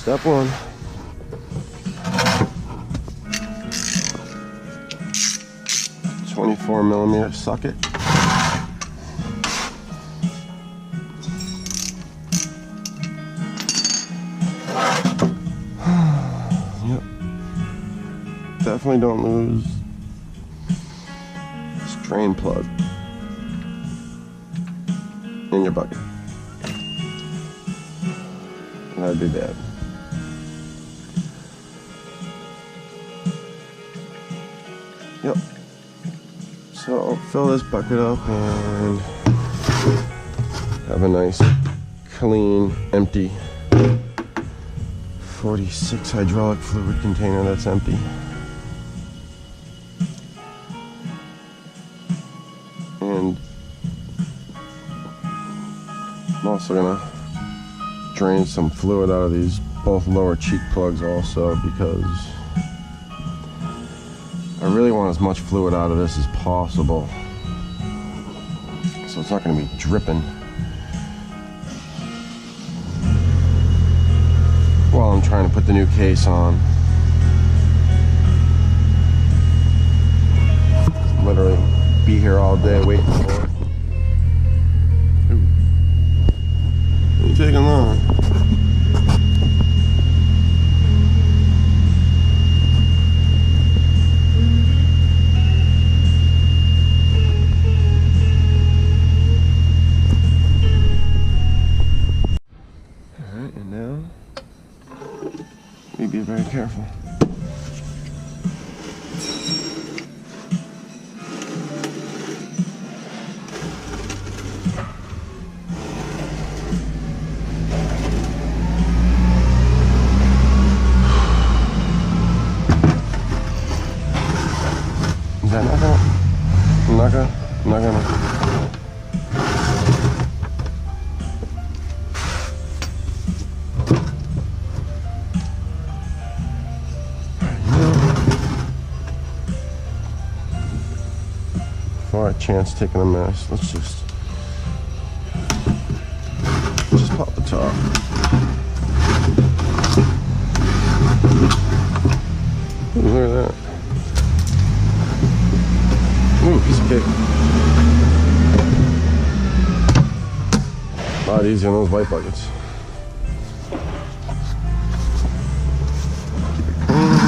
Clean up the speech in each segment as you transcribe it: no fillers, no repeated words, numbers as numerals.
Step one. .24mm socket. Yep. Definitely don't lose this drain plug in your bucket. That'd be bad. Yep. So I'll fill this bucket up and have a nice, clean, empty 46 hydraulic fluid container that's empty. And I'm also gonna drain some fluid out of these both lower cheek plugs also, because I really want as much fluid out of this as possible, so it's not going to be dripping while I'm trying to put the new case on. Literally be here all day waiting for it. Ooh. Ain't taking long. Be very careful. Is that not gonna? I'm not gonna. Before I chance taking a mess, let's just pop the top. Ooh, look at that. Ooh, piece of cake. A lot easier on those white buckets. Keep it clean.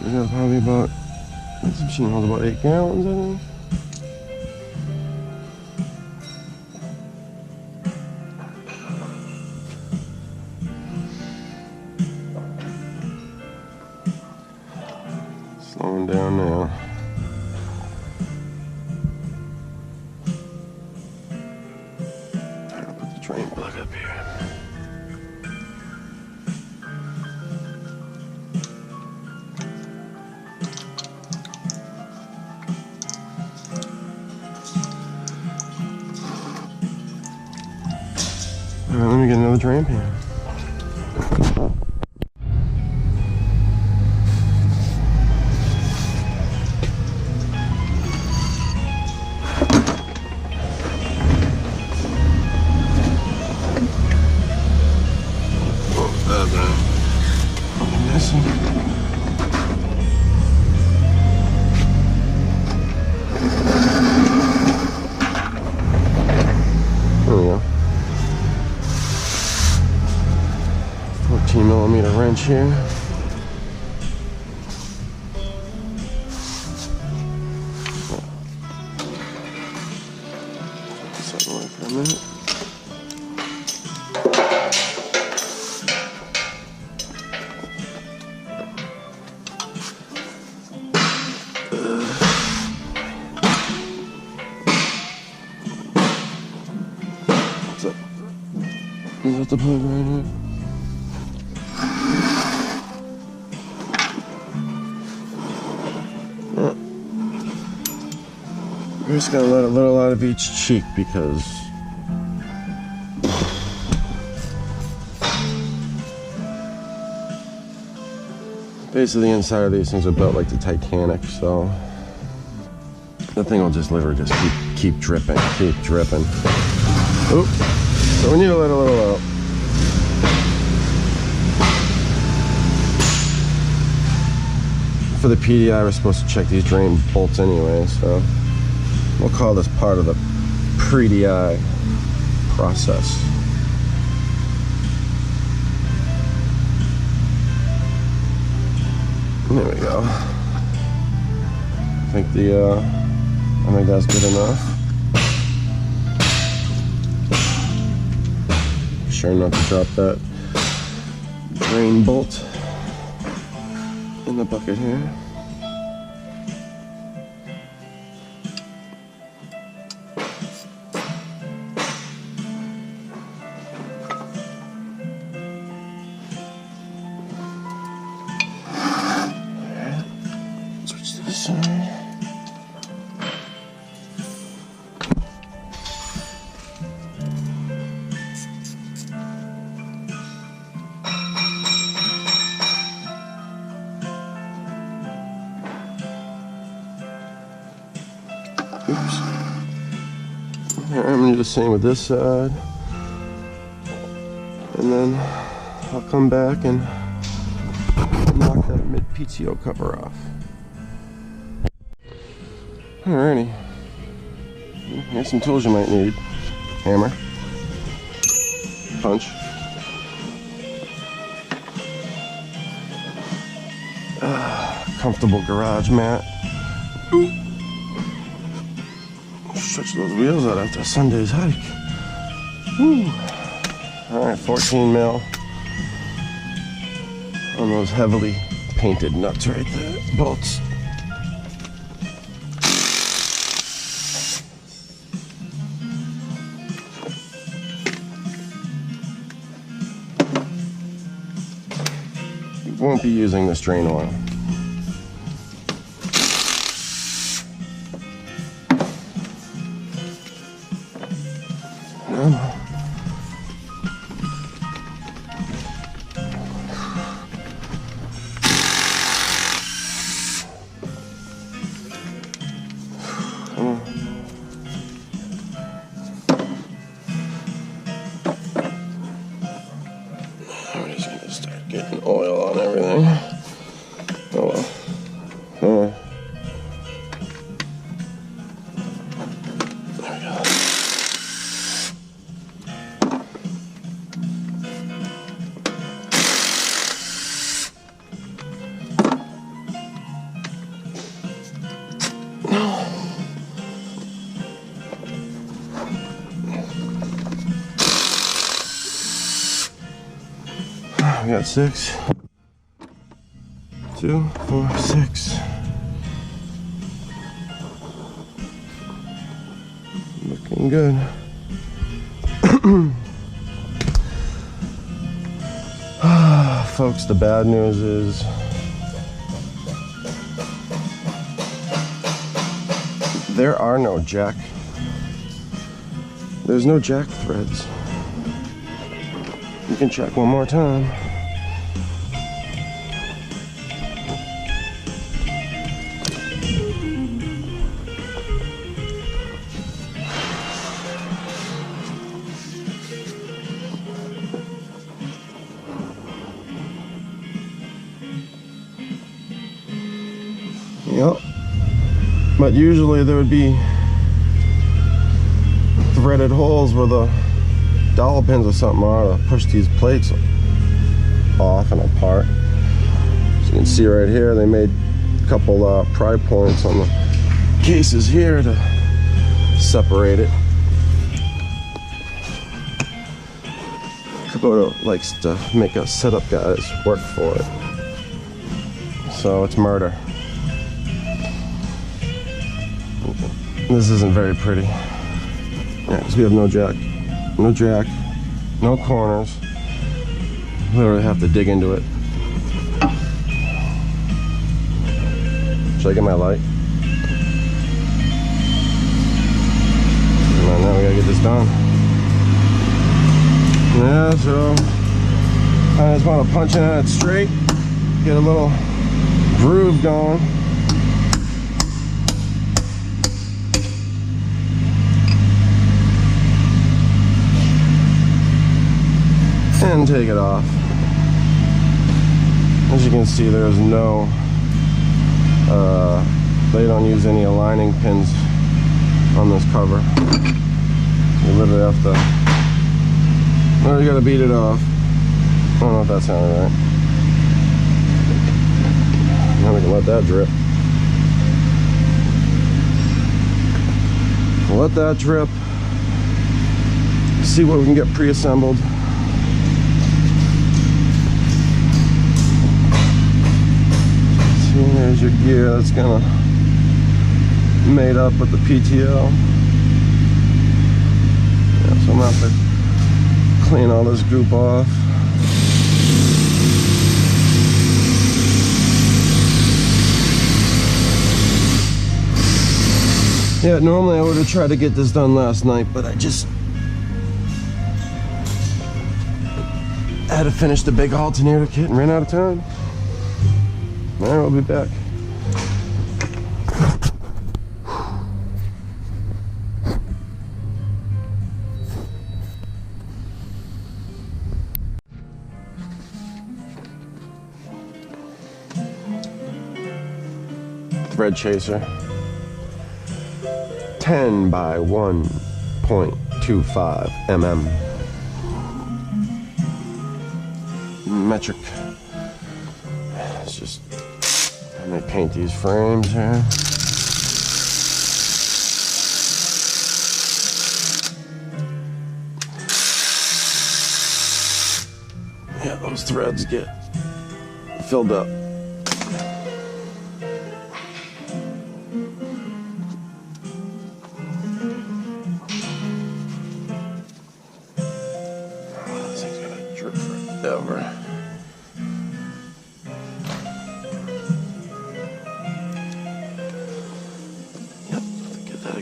Yeah, probably about, this machine holds about 8 gallons, I think. Slowing down now. I'll put the drain plug up here. Alright, let me get another drain pan. Messy. There we go. 14mm wrench here. Set away for a minute. What's up? Is that the plug right here? We're just gonna let a little out of each cheek because basically the inside of these things are built like the Titanic, so the thing will just literally just keep dripping, keep dripping. Oop. So we need to let a little out. For the PDI, we're supposed to check these drain bolts anyway, so we'll call this part of the pre-DI process. There we go. I think that's good enough. Be sure not to drop that drain bolt in the bucket here. Switch to this side. Oops. I'm gonna do the same with this side. And then I'll come back and knock that mid PTO cover off. Alrighty. Here's some tools you might need. Hammer. Punch. Comfortable garage mat. Ooh. Stretch those wheels out after Sunday's hike. Woo. Alright, 14 mil on those heavily painted nuts right there. Bolts. We won't be using this drain oil. I'm just gonna start getting oil on everything. Oh well. Oh. There we go. We got 6. 2, 4, 6. Looking good. Folks, the bad news is there are no jack. There's no jack threads. You can check one more time. Yep. But usually there would be threaded holes where the dowel pins or something are to push these plates off and apart. So you can see right here they made a couple pry points on the cases here to separate it. Kubota likes to make us setup guys work for it. So it's murder. This isn't very pretty. Yeah, because we have no jack. No jack, no corners. Literally have to dig into it. Should I get my light? done. Yeah, so I just want to punch it at it straight, get a little groove going. And take it off. As you can see, there's no, they don't use any aligning pins on this cover. You literally have to, well, you gotta beat it off. I don't know if that sounded right. Now we can let that drip. We'll let that drip. See what we can get pre-assembled. There's your gear that's kind of made up with the PTO. Yeah, so I'm gonna have to clean all this goop off. Yeah, normally I would have tried to get this done last night, but I just had to finish the big alternator kit and ran out of time. All right, we'll be back. Thread chaser. 10 by 1.25 mm. Metric. It's just, I'm gonna paint these frames here. Yeah, those threads get filled up. This thing's gonna drip forever.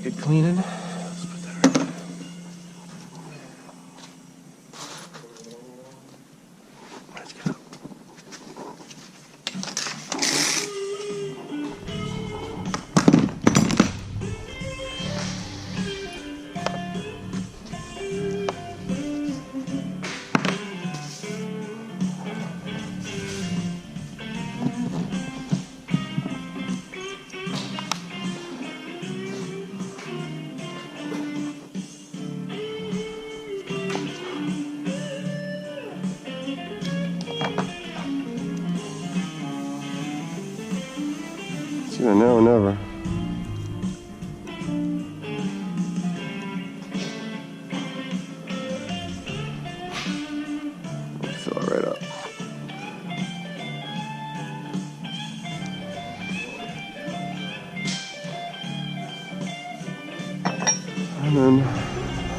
Good cleaning. Let's put that right there. Let's get up. It's either now or never. Fill it right up. And then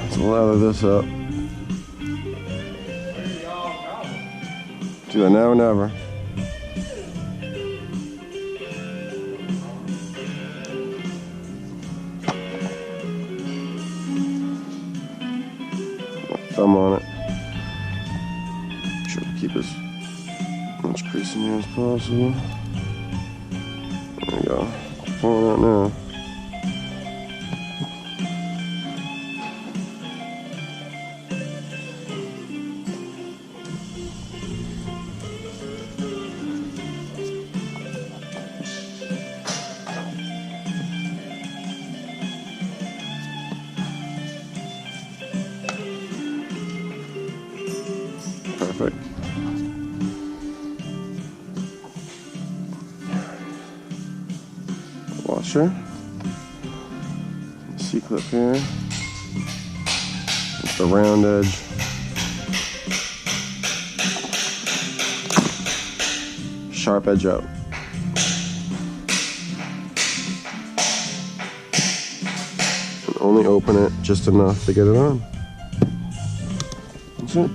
let's lather this up. It's either now or never. Thumb on it. Try to keep as much grease in here as possible. There we go. Pouring out now. Perfect. Washer. C-clip here. With the round edge. Sharp edge out. And only open it just enough to get it on. That's it.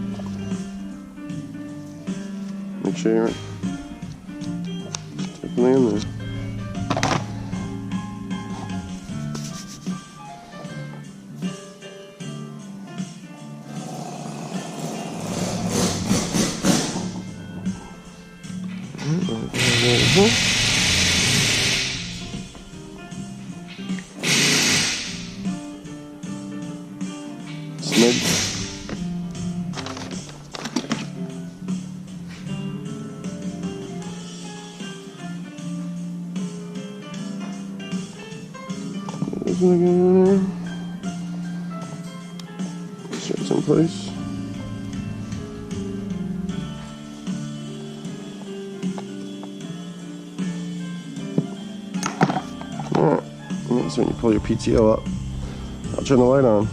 Make sure you're definitely in there. Smidge. Shirts in place. Alright, so when you pull your PTO up, I'll turn the light on.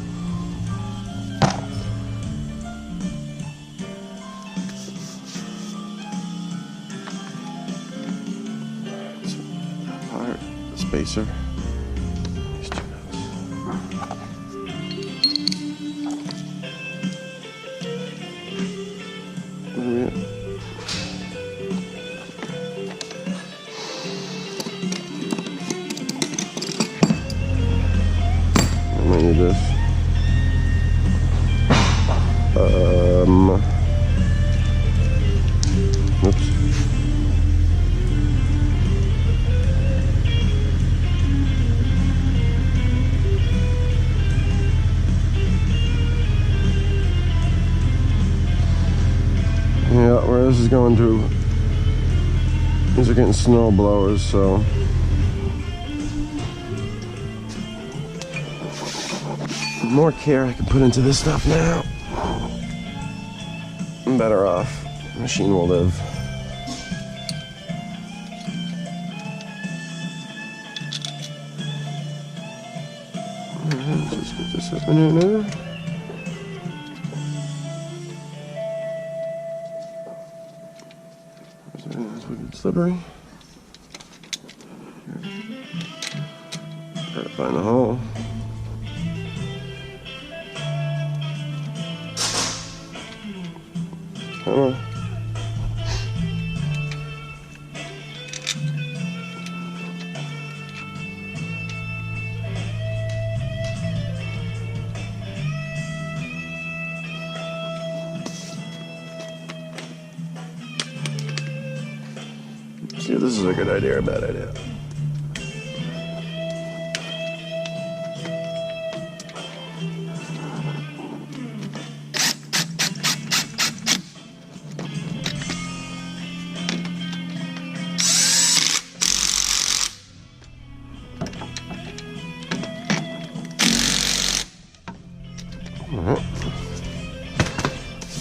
So that part, the spacer. This. Oops. Yeah, where this is going to, these are getting snow blowers, so the more care I can put into this stuff now, I'm better off. The machine will live. Alright, let's just get this up in here now. That's wicked slippery. Gotta find the hole. Oh. See if this is a good idea or a bad idea.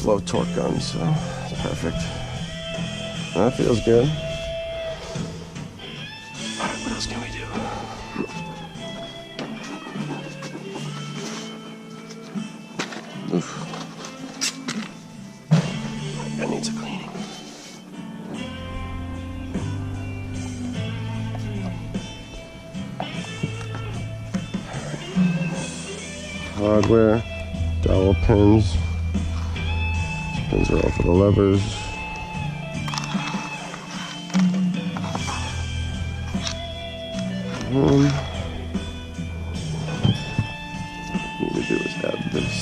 Low torque gun, so it's perfect. That feels good. What else can we do? Oof. That needs a cleaning. Hardware, dowel pins. Pins are all for the levers. What we need to do is add this.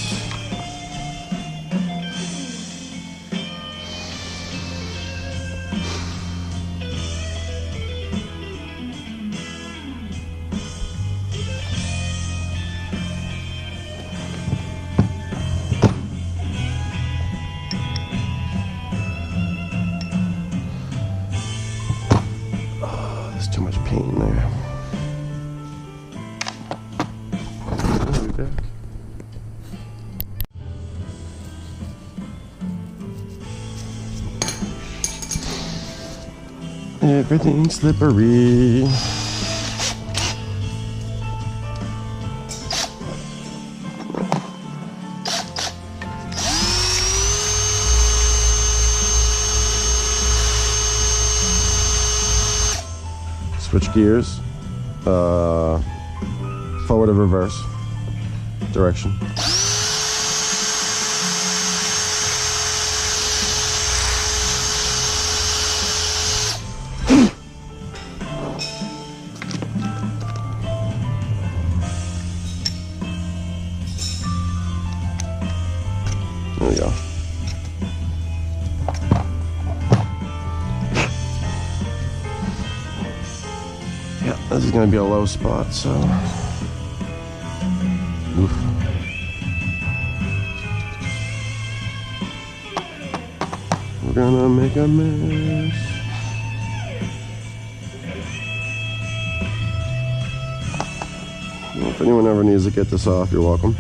Too much paint in there. I'll be back. Everything's slippery. Switch gears, forward and reverse direction. There we go. going to be a low spot, so. Oof. We're gonna make a mess. Well, if anyone ever needs to get this off, you're welcome.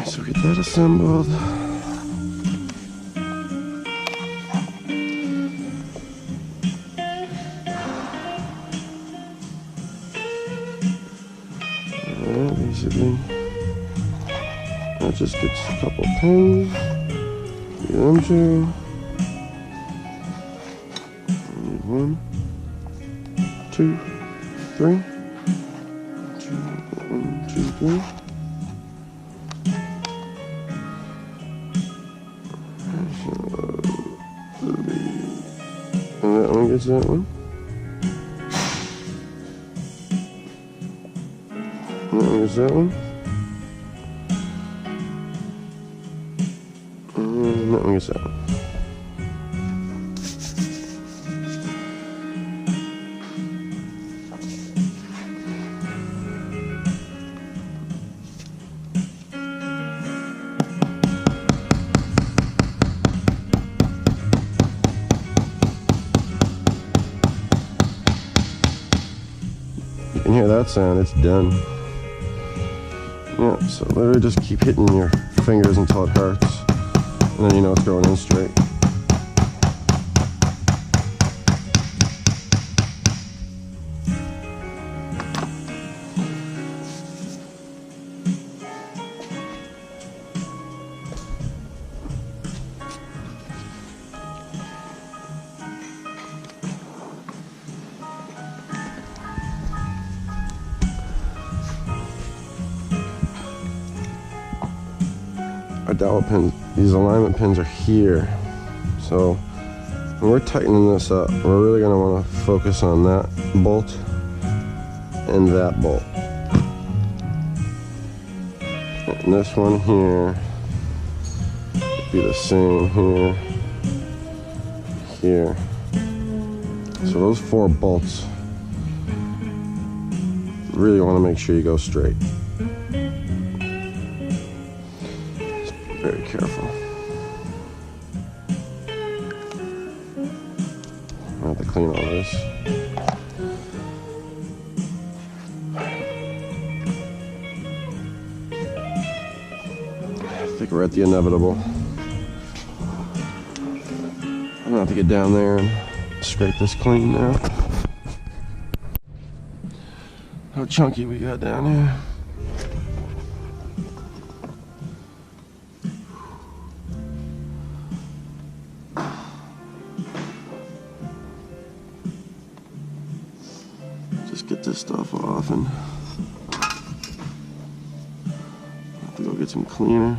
So get that assembled. Basically, that just gets a couple pins. Get them two. Need 1, 2, 3. 1, 2, 3. And that one gets that one. And that one gets that one. And that one gets that one. You can hear that sound, it's done. Yeah, so literally just keep hitting your fingers until it hurts. And then you know it's going in straight. Our dowel pins, these alignment pins are here. So when we're tightening this up, we're really going to want to focus on that bolt and that bolt. And this one here would be the same here, here. So those 4 bolts, really want to make sure you go straight. Very careful. I have to clean all this. I think we're at the inevitable. I'm gonna have to get down there and scrape this clean now. How chunky we got down here. Just get this stuff off and have to go get some cleaner.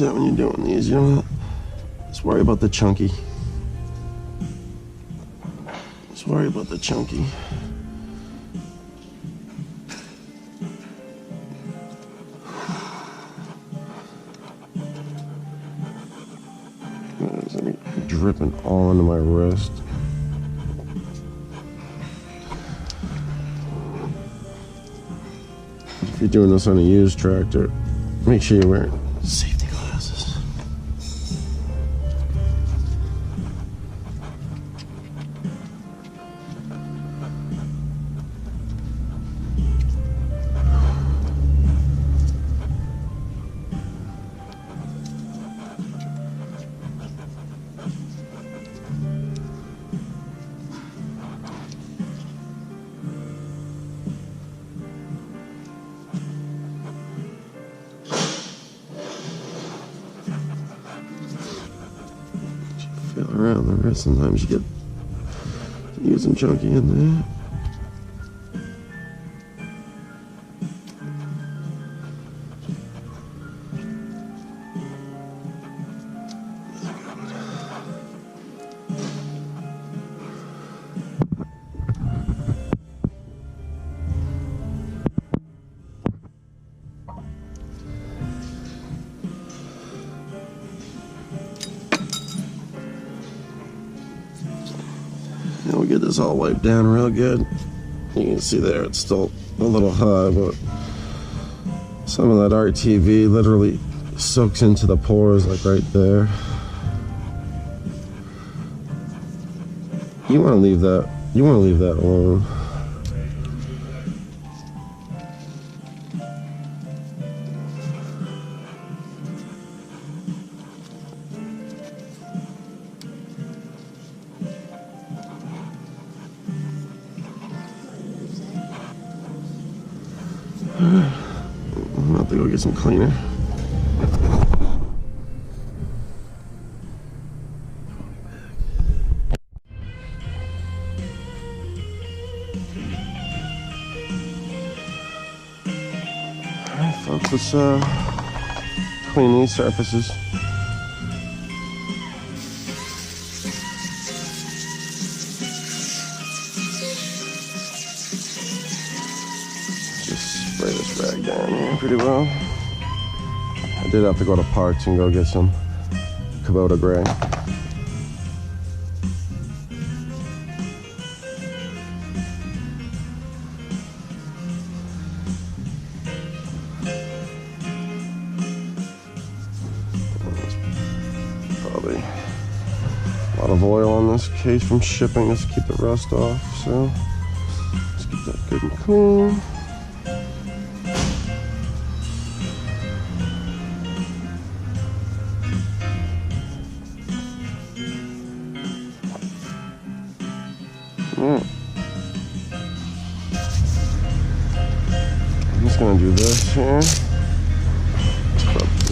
So when you're doing these, you don't just worry about the chunky. Just worry about the chunky. It's dripping all into my wrist. If you're doing this on a used tractor, make sure you're wearing safety glasses. Feel around the wrist, sometimes you get using chunky in there. Now we get this all wiped down real good. You can see there it's still a little high, but some of that RTV literally soaks into the pores, like right there. You want to leave that. You want to leave that alone. I'm about to go get some cleaner. Alright folks, let's clean these surfaces. Spray this rag down here pretty well. I did have to go to Parts and go get some Kubota gray. Probably a lot of oil on this case from shipping, just to keep the rust off. So let's get that good and clean. I'm just gonna do this here. See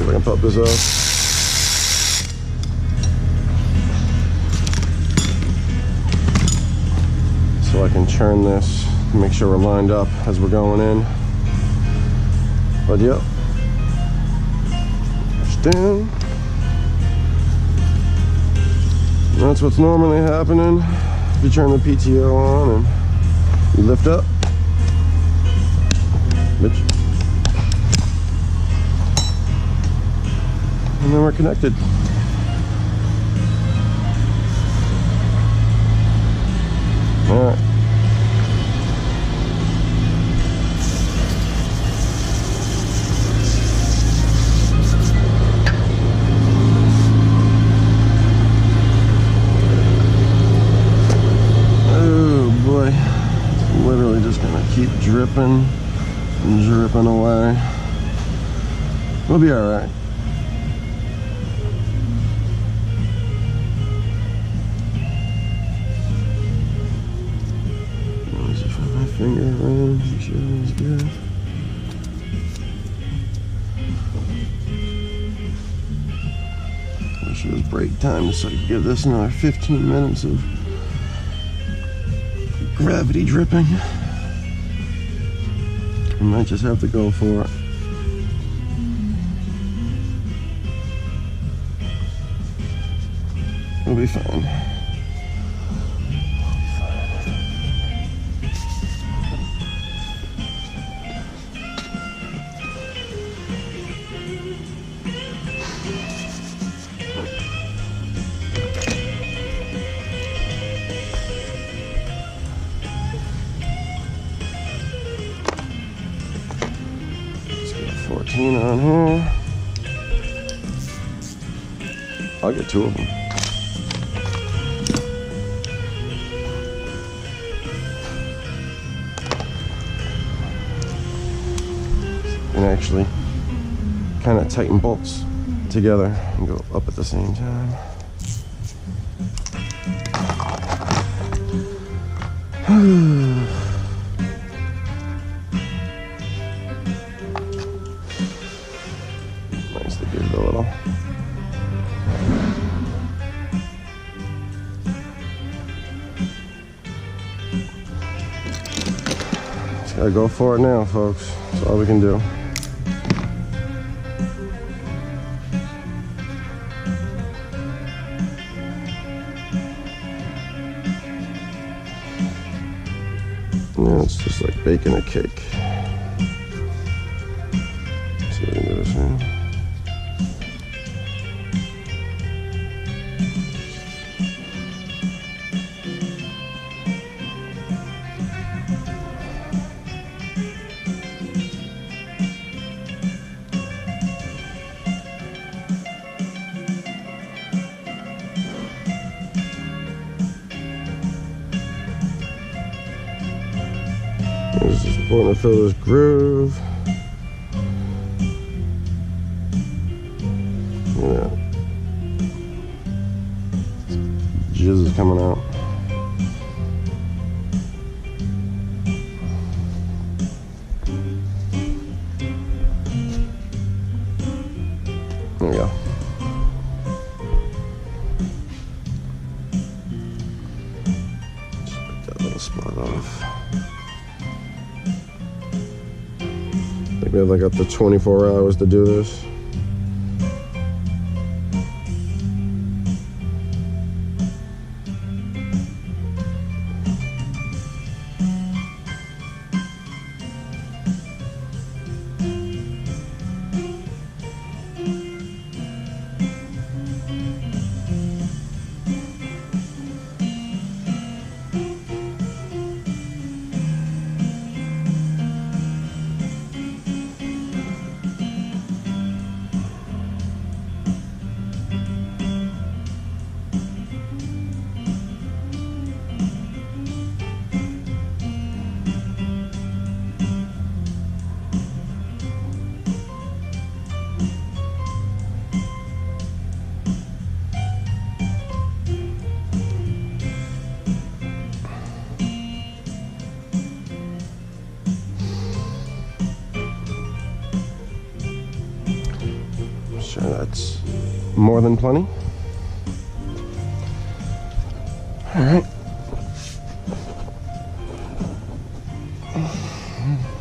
if I can pop this up. So I can churn this, make sure we're lined up as we're going in. But yep. Push down. That's what's normally happening. If you turn the PTO on and you lift up, bitch. And then we're connected. All right. Literally just gonna keep dripping and dripping away. We'll be all right. Just run my finger around, make sure everything's good. Wish it was break time so I could give this another 15 minutes of gravity dripping. I might just have to go for it. We'll be fine. Let's get a 14 on here. I'll get 2 of them. And actually kind of tighten bolts together and go up at the same time. Nice to give it a little. Just gotta go for it now, folks. That's all we can do. Yeah, it's just like baking a cake. Let's see if we can do this here. It's just important to fill this groove. Look at that. Jizz is coming out. There we go. Just pick that little spot off. I think we have like up to 24 hours to do this. Sure, that's more than plenty. All right.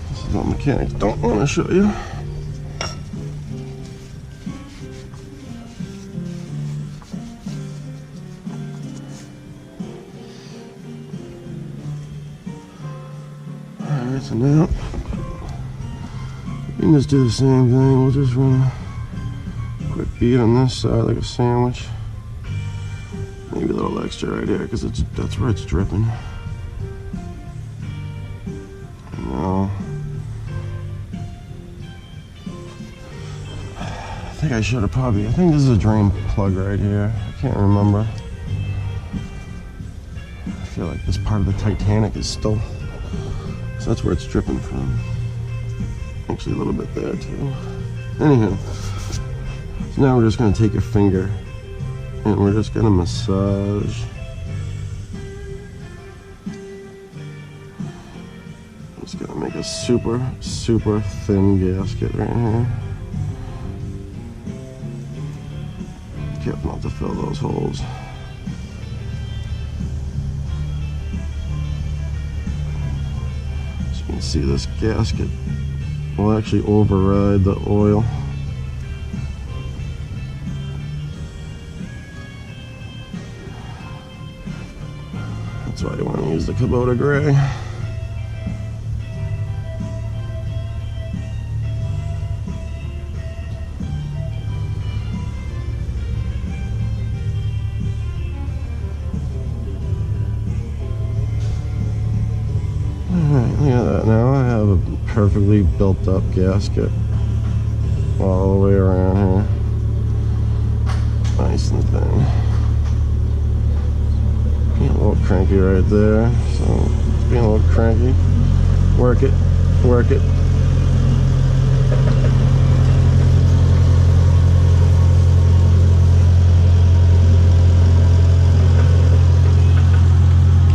This is what mechanics don't want to show you. All right, so now we can just do the same thing. We'll just run a quick bead on this side like a sandwich. Maybe a little extra right here because that's where it's dripping. No. I think I should have I think this is a drain plug right here. I can't remember. I feel like this part of the Titanic is still, so that's where it's dripping from. Actually a little bit there too. Anyhow. Now we're just going to take a finger and we're just going to massage. Just going to make a super, super thin gasket right here. Careful not to fill those holes. As you can see, this gasket will actually override the oil. That's why you want to use the Kubota gray. Alright, look at that. Now I have a perfectly built up gasket all the way around here. Nice and thin. Being a little cranky right there, so it's being a little cranky. Work it, work it.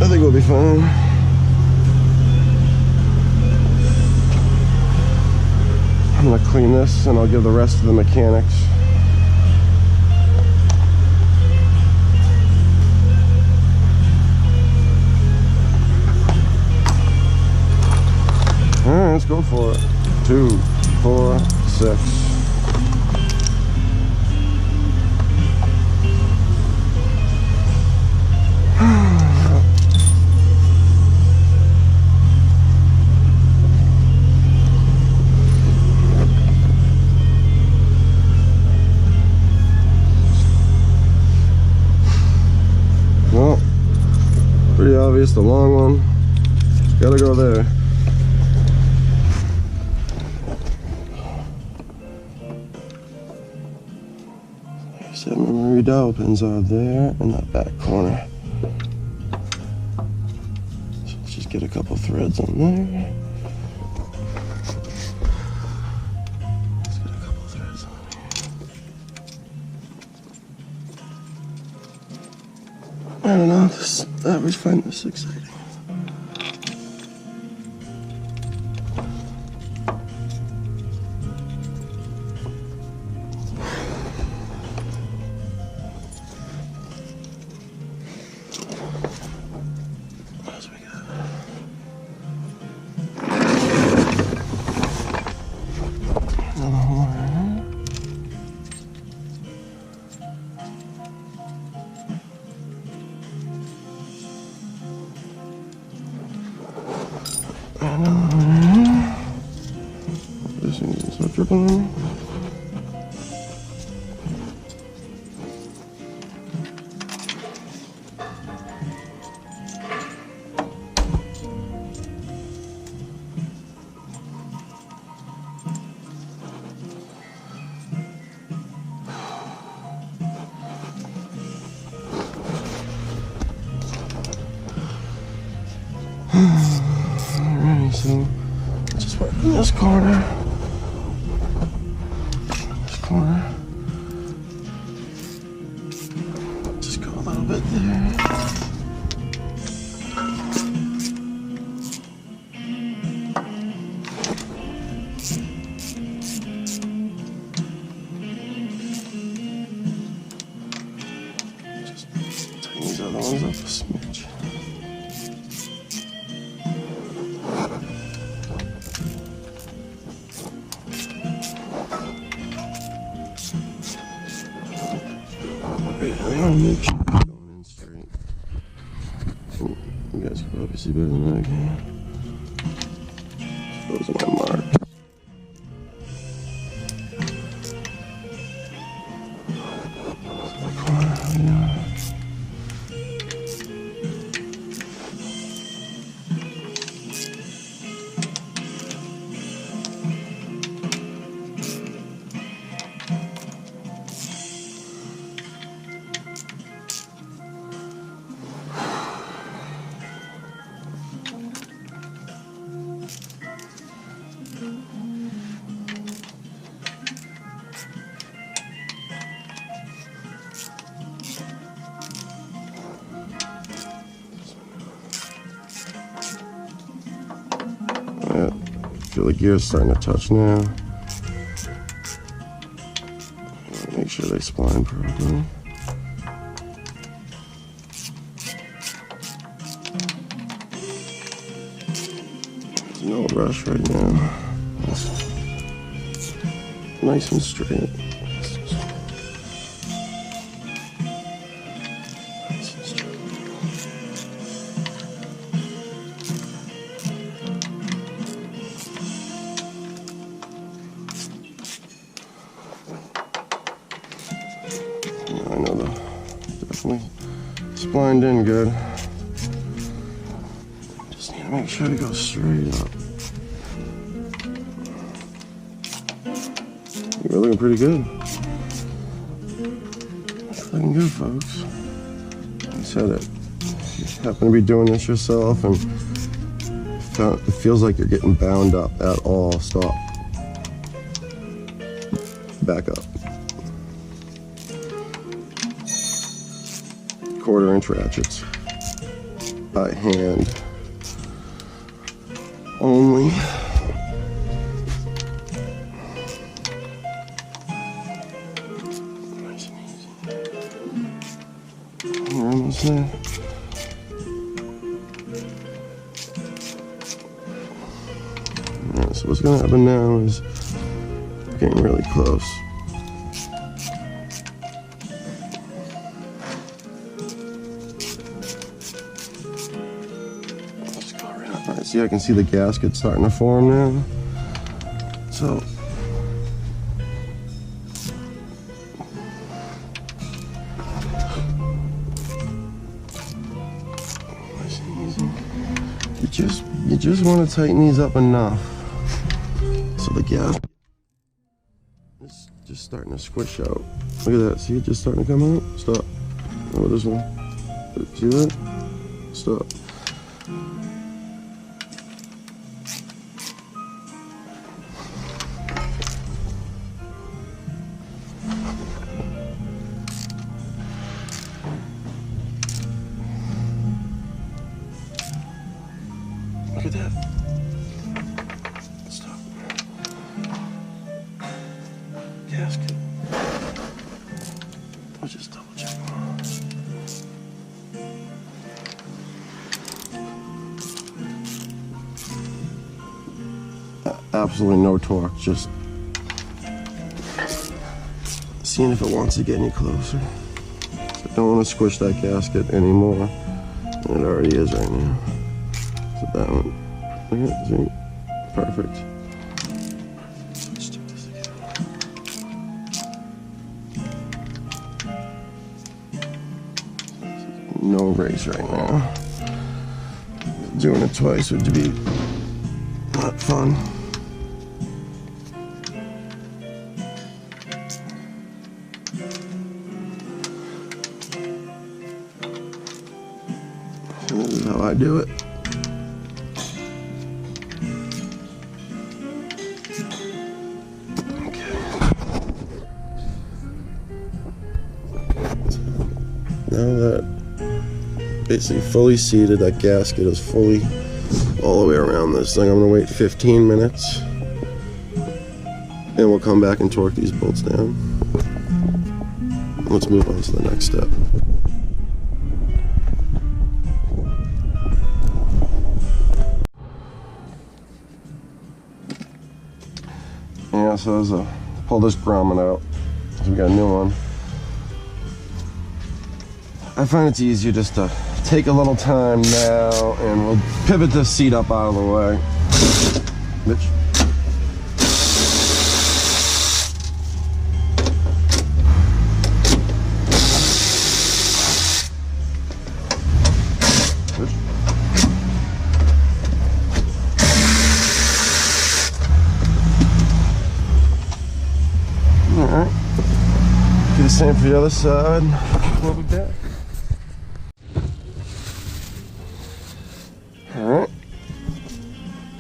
I think we'll be fine. I'm gonna clean this and I'll give the rest to the mechanics. Alright, let's go for it. 2, 4, 6. Well, pretty obvious, the long one. Gotta go there. So memory dowel pins are there in that back corner. So let's just get a couple threads on there. Let's get a couple threads on here. I don't know, I always find this exciting. This thing doesn't start dripping on me. Alright, so just work in this corner. This corner. Just go a little bit there. Just tighten these other ones up a smidge. I want to make sure it's going in straight. Ooh, you guys can probably see better than I can. Those are my marks. Feel the gears starting to touch now. Make sure they spline properly. There's no rush right now. It's nice and straight. Definitely splined in good. Just need to make sure to go straight up. You're looking pretty good. It's looking good, folks. Like I said, if you happen to be doing this yourself and it feels like you're getting bound up at all, stop. Back up. 1/4-inch ratchets by hand only. Nice and easy. We're almost there. Alright, so what's going to happen now is getting really close. Alright, see, I can see the gasket starting to form now. So, nice and easy. You just want to tighten these up enough so the gasket is just starting to squish out. Look at that. See it just starting to come out? Stop. Oh, this one. See that? Stop. Look at that. Stop. Gasket. I'll just double check. Absolutely no torque, just seeing if it wants to get any closer. I don't want to squish that gasket anymore than it already is right now. So that one, look at it, see? Perfect. Let's do this again. No race right now. Doing it twice would be not fun. And this is how I do it. Okay. Now that basically fully seated, that gasket is fully all the way around this thing. I'm gonna wait 15 minutes and we'll come back and torque these bolts down. Let's move on to the next step. Yeah, so as pull this grommet out, so we got a new one. I find it's easier just to take a little time now and we'll pivot this seat up out of the way. Bitch. Alright. Do the same for the other side. We'll be back. Alright.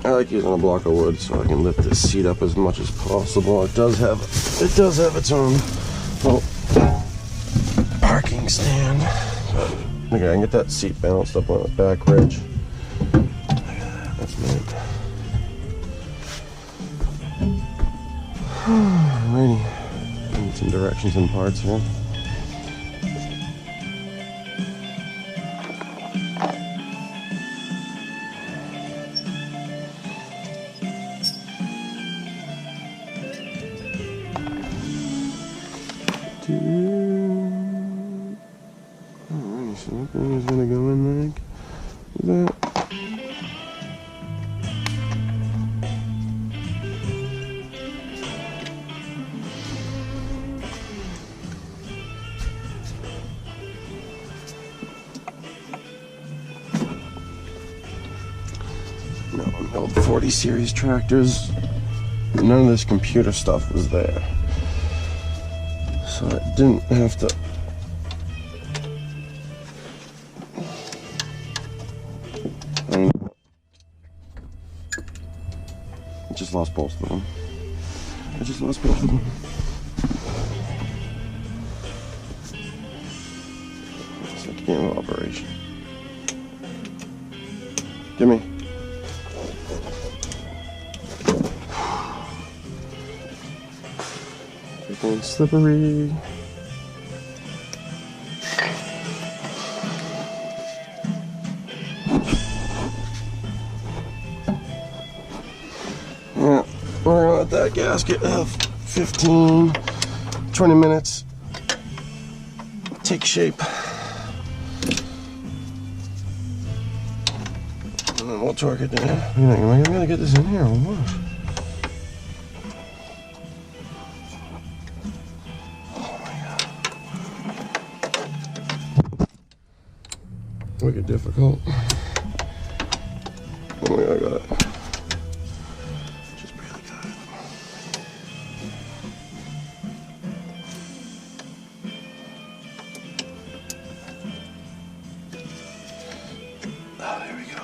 I like using a block of wood so I can lift this seat up as much as possible. It does have its own little parking stand. Okay, I can get that seat balanced up on the back ridge. Look at that, that's neat. Alrighty. Need some directions and parts here. Alright, so that thing is gonna go in like that. old 40 series tractors. None of this computer stuff was there, so I didn't have to. I just lost both of them. I just lost both of them. It's like a game of operation. Give me. Everything's slippery. Yeah, we're gonna let that gasket have 15, 20 minutes. Take shape. And then we'll torque it down. Am I gonna get this in here or what? Wicked difficult. Oh my god, I got it. Just barely got it. Oh, there we go.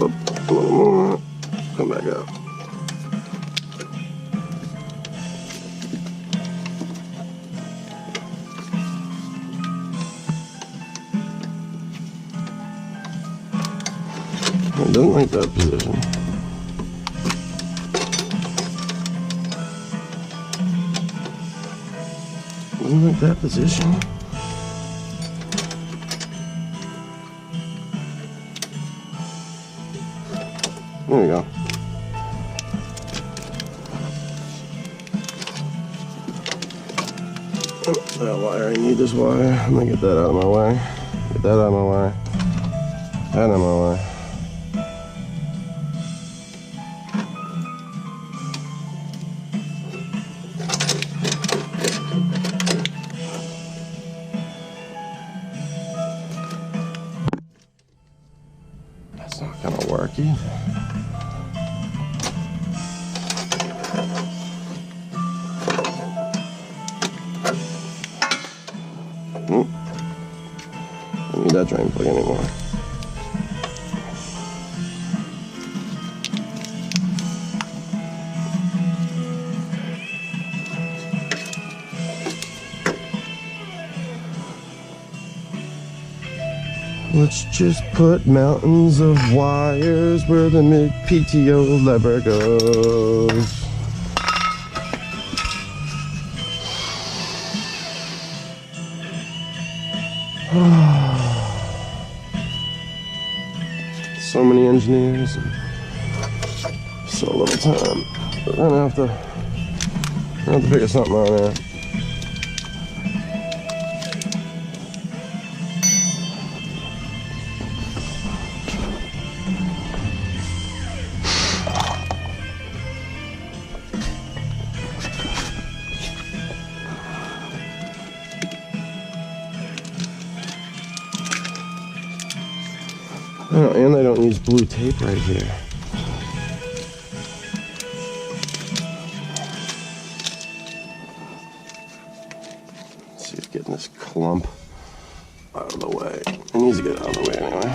Up a little more. Come back up. I don't like that position. I don't like that position. There we go. Oh, that wire, I need this wire. I'm gonna get that out of my way. Get that out of my way. That out of my way. That's not gonna work either. I don't need that drain plug anymore. Let's just put mountains of wires where the mid-PTO lever goes. So many engineers and so little time. We're gonna have to figure something out there. Oh, and I don't use blue tape right here. Let's see if getting this clump out of the way. It needs to get out of the way anyway.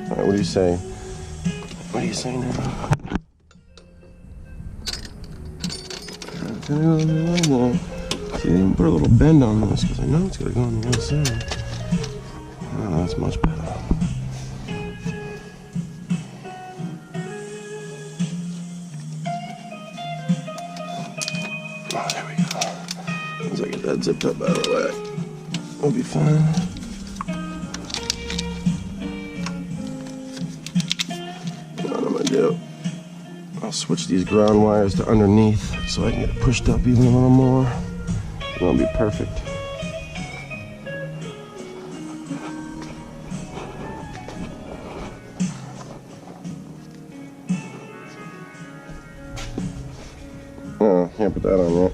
All right, what do you say? What do you say now? See, they even put a little bend on this because I know it's gonna go on the other side. Oh, that's much better. Oh, there we go. Once I get that zipped up out of the way, we'll be fine. What I'm gonna do, I'll switch these ground wires to underneath so I can get it pushed up even a little more. It'll be perfect. Oh, can't put that on yet.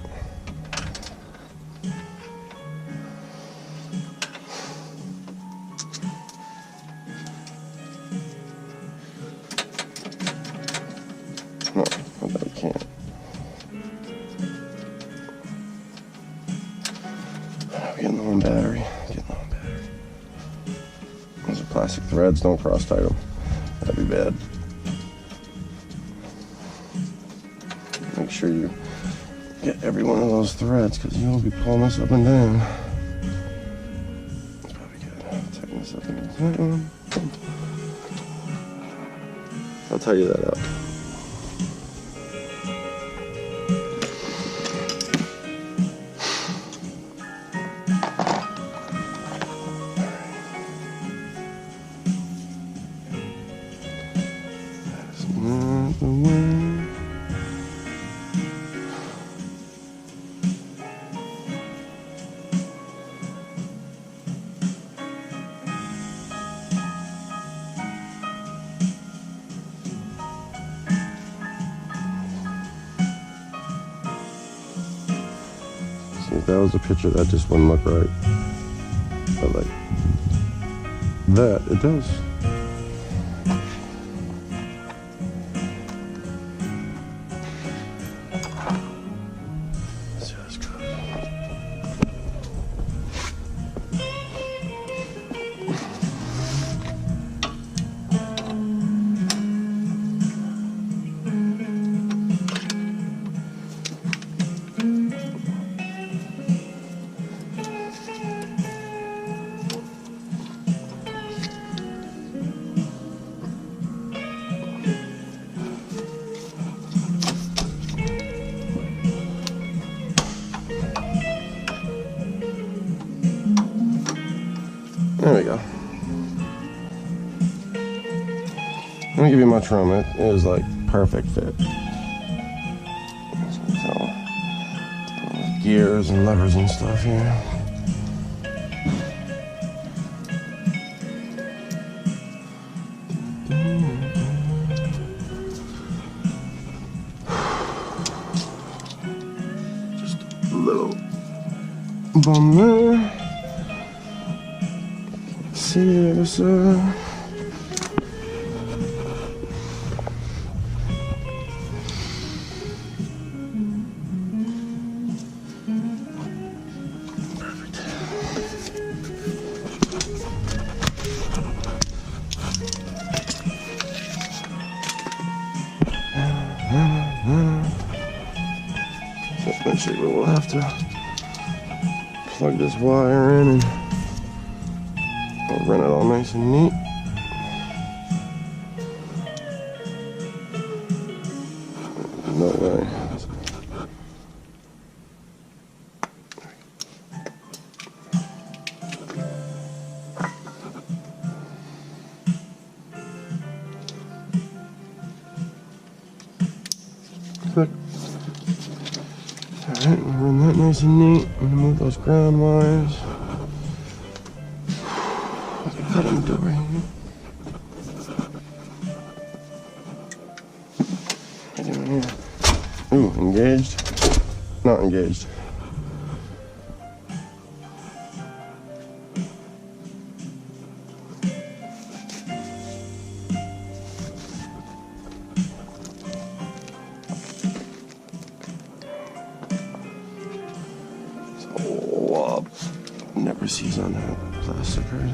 No, I bet I can't. Getting low on battery. Getting low on battery. Those are plastic threads. Don't cross tie them. That'd be bad. Make sure you get every one of those threads because you'll be pulling this up and down. That's probably good. Tighten this up against that one. I'll tighten that up. Not the way. See, if that was a picture, that just wouldn't look right. But like that, it does. See how this goes. There we go. Let me give you my trim. It is like perfect fit. So, gears and levers and stuff here. Just a little bump there. See the other side. Perfect. So eventually we'll have to plug this wire in and I'll run it all nice and neat. No way. Click. Alright, we'll run that nice and neat. I'm gonna move those ground wires. Cut them door here. What are you doing here? Ooh, engaged? Not engaged. So, never sees on that plastic right now.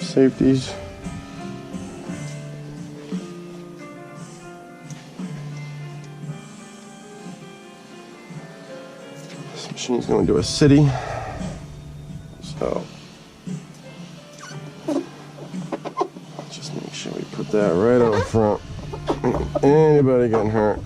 Safeties. transmission's going to a city. So just make sure we put that right out front. Anybody getting hurt?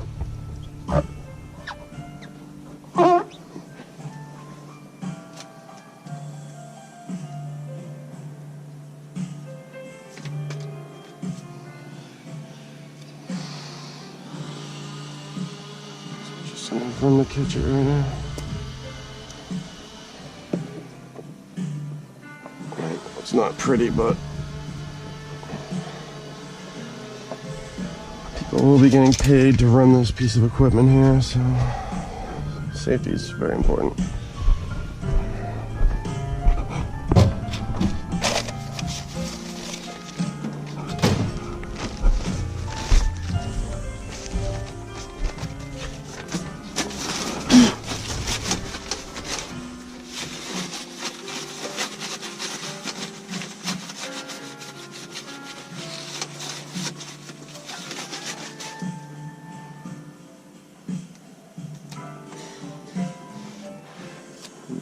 Just from the kitchen right now. It's not pretty, but people will be getting paid to run this piece of equipment here, so safety is very important.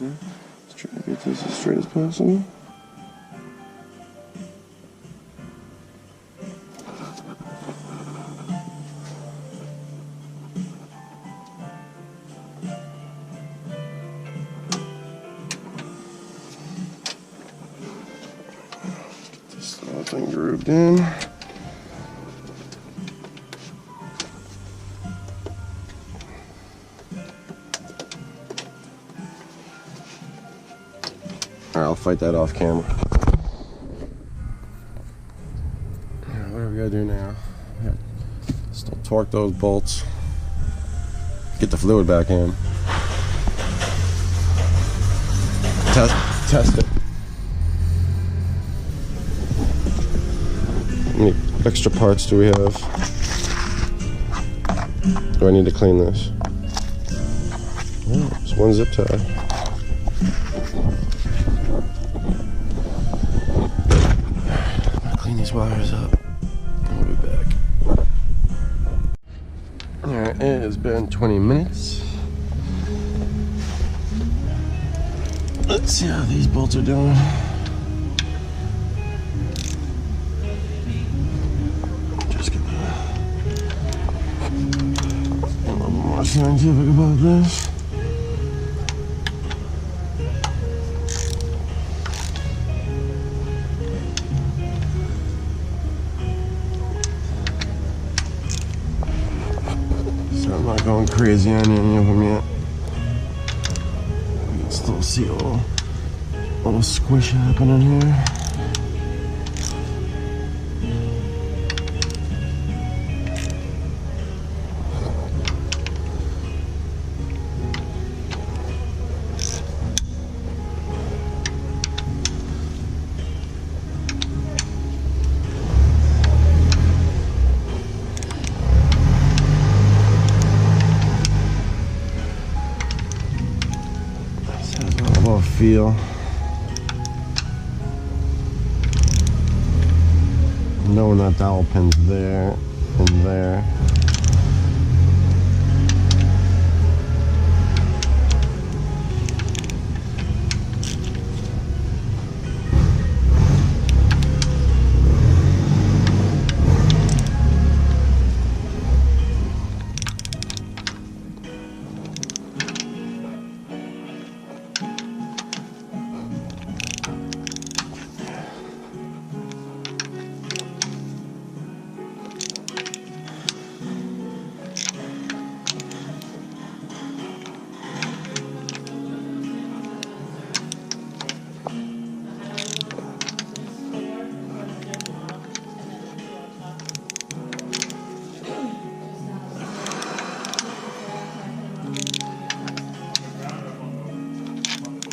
Let's try to get this as straight as possible. Get this whole thing grooved in. I'll fight that off camera. What do we gotta do now? Still torque those bolts. Get the fluid back in. Test it. How many extra parts do we have? Do I need to clean this? Oh, it's one zip tie. These wires up and we'll be back. Alright, it has been 20 minutes. Let's see how these bolts are doing. Just get a little more scientific about this. I'm not going crazy on any of them yet. You can still see a little squish happening here. Feel knowing that dowel pin's there and there.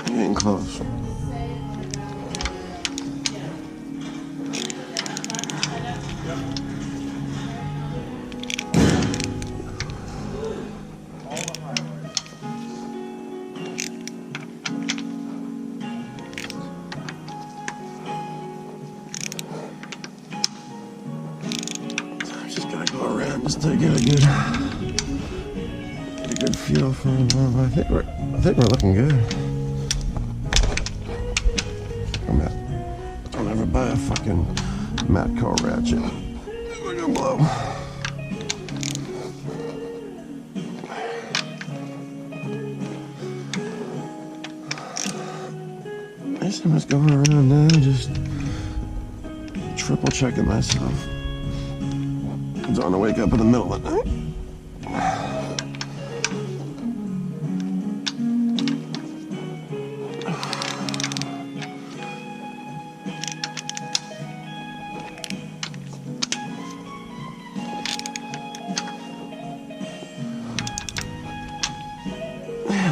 Getting close. Just gotta go around just to get a good feel for. I think we're I think we're looking good. Don't ever buy a fucking Matco ratchet. We're gonna blow. I guess I'm just going around now, just triple checking myself. I don't want to wake up in the middle of the night.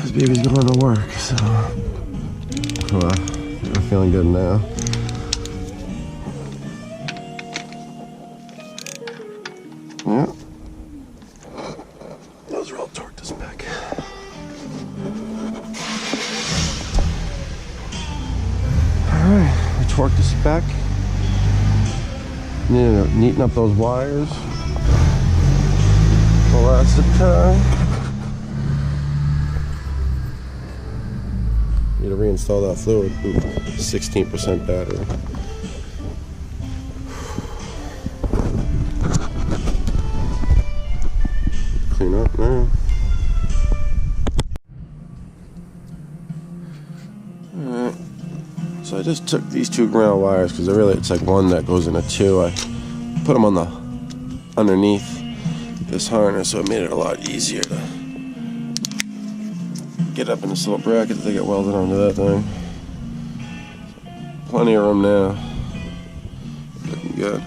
This baby's going to work, so we're feeling good now. Yeah, those are all torqued to spec. All right, we torqued to spec. Need to neaten up those wires. Well, that's the time. Need to reinstall that fluid. 16% battery. Clean up now. Alright. So I just took these two ground wires because it's like one that goes into two. I put them on the underneath this harness, so it made it a lot easier to get up in this little bracket that they get welded onto that thing. Plenty of room now. Looking good.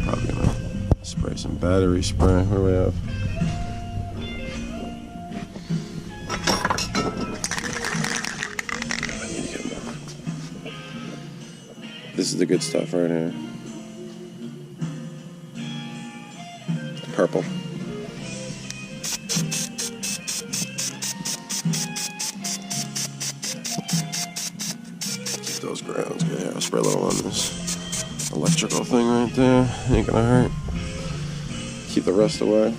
Probably gonna spray some battery spray. What do we have? I need to get more. This is the good stuff right here. Purple. Those grounds, yeah, I'll spray a little on this electrical thing right there. Ain't gonna hurt. Keep the rest away.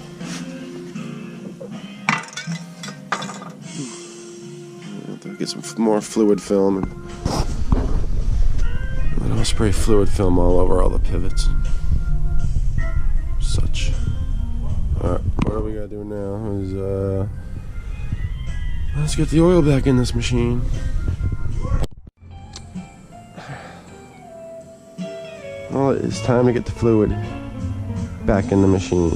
Get some more fluid film, and then I'll spray fluid film all over all the pivots. Such. Alright, what we gotta do now is let's get the oil back in this machine. Well, it's time to get the fluid back in the machine.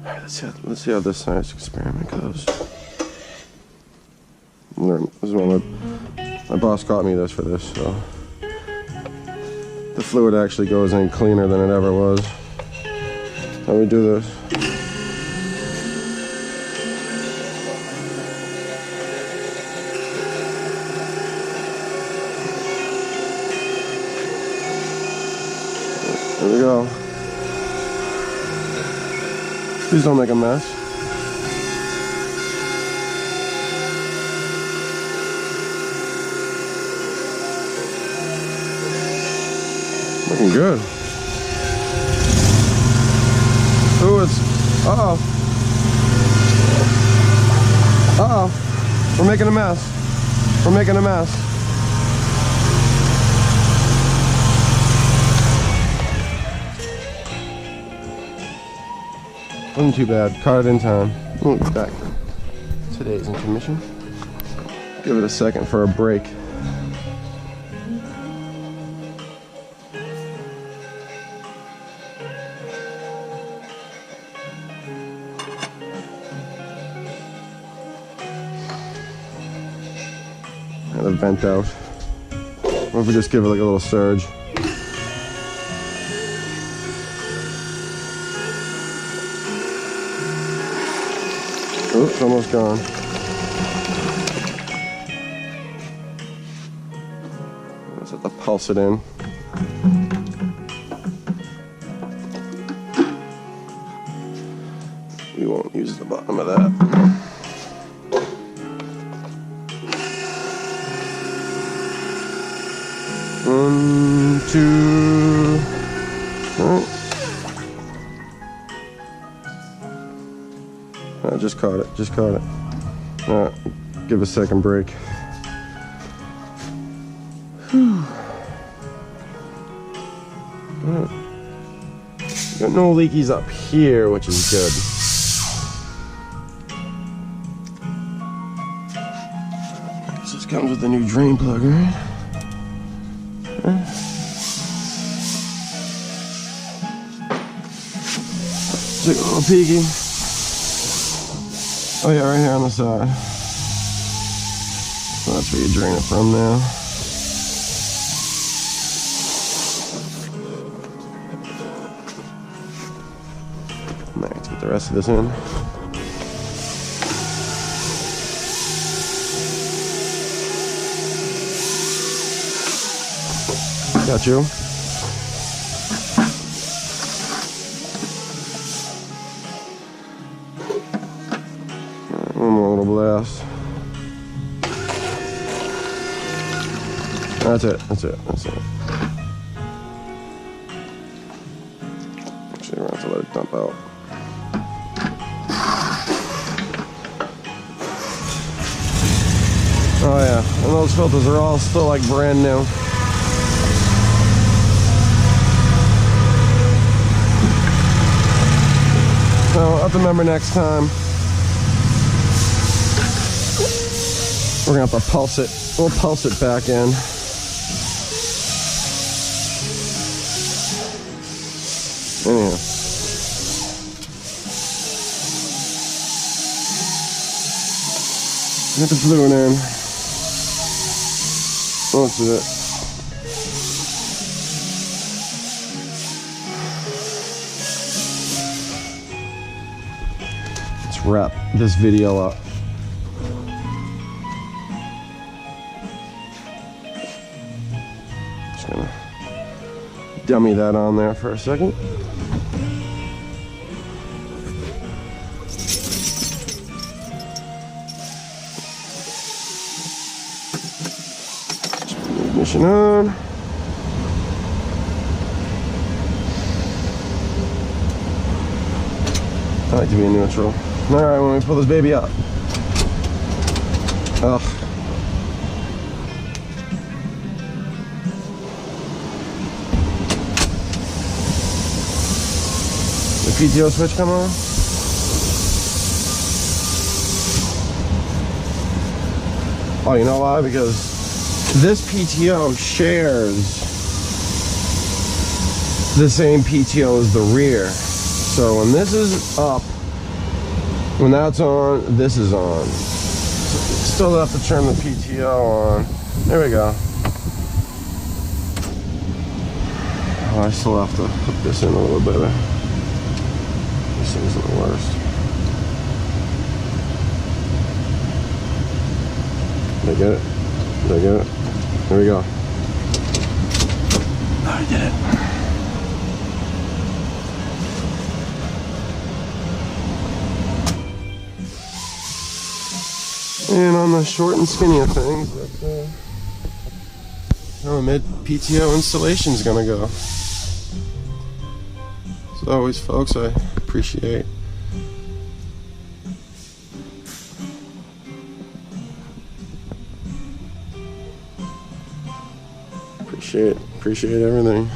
Alright, let's see how this science experiment goes. This is one my boss got me this for this, so the fluid actually goes in cleaner than it ever was. How do we do this? There we go. Please don't make a mess. Looking good. Ooh, it's... Uh-oh. Uh-oh. We're making a mess. We're making a mess. Wasn't too bad. Caught it in time. We'll be back. Today's intermission. Give it a second for a break. The vent out. Or if we just give it like a little surge. Oh, it's almost gone. Let's have to pulse it in. We won't use the bottom of that. 1, 2. All right. just caught it. Just caught it. All right, give it a second break. Whew. All right. Got no leakies up here, which is good. So this comes with the new drain plug, right? Okay. Take a little peeky. Oh yeah, right here on the side. So that's where you drain it from now. Now let's get the rest of this in. Got you. One more little blast. That's it. That's it. That's it. Actually, we're gonna have to let it dump out. Oh yeah, and those filters are all still like brand new. So I'll have to remember next time. We're gonna have to pulse it. We'll pulse it back in. Anyhow. Get the fluid in. Most of it. Let's wrap this video up. Just gonna dummy that on there for a second. Ignition on. I like to be in neutral. Alright, when we pull this baby up. Ugh. The PTO switch come on? Oh, you know why? Because this PTO shares the same PTO as the rear. So when this is up, when that's on, this is on. Still have to turn the PTO on. There we go. Oh, I still have to hook this in a little better. This thing isn't the worst. Did I get it? Did I get it? There we go. Oh, I did it. And on the short and skinny of things, that's how a mid-PTO installation is going to go. As always, folks, I appreciate appreciate everything,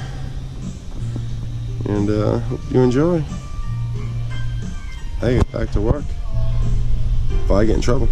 and hope you enjoy. I get back to work if I get in trouble.